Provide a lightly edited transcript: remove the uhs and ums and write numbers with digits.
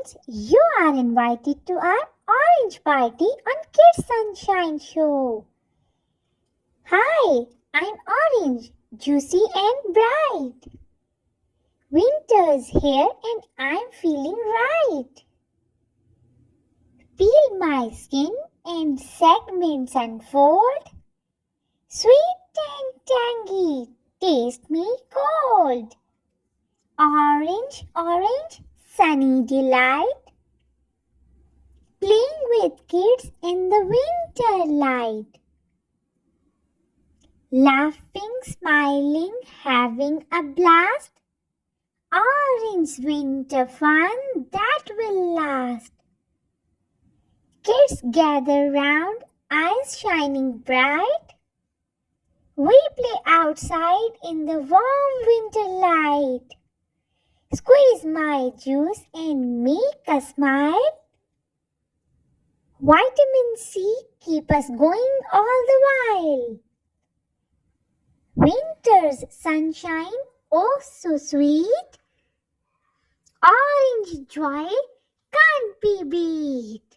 kids, you are invited to our orange party on Kids Sunshine Show. Hi, I'm Orange, juicy and bright. Winter's here and I'm feeling right. Peel my skin and segments unfold. Sweet and tangy, taste me cold. Orange, orange, sunny delight. Playing with kids in the winter light. Laughing, smiling, having a blast. Orange winter fun that will last. Kids gather round, eyes shining bright. We play outside in the warm winter light. Squeeze my juice and make a smile. Vitamin C keep us going all the while. Winter's sunshine, oh so sweet. Orange joy can't be beat.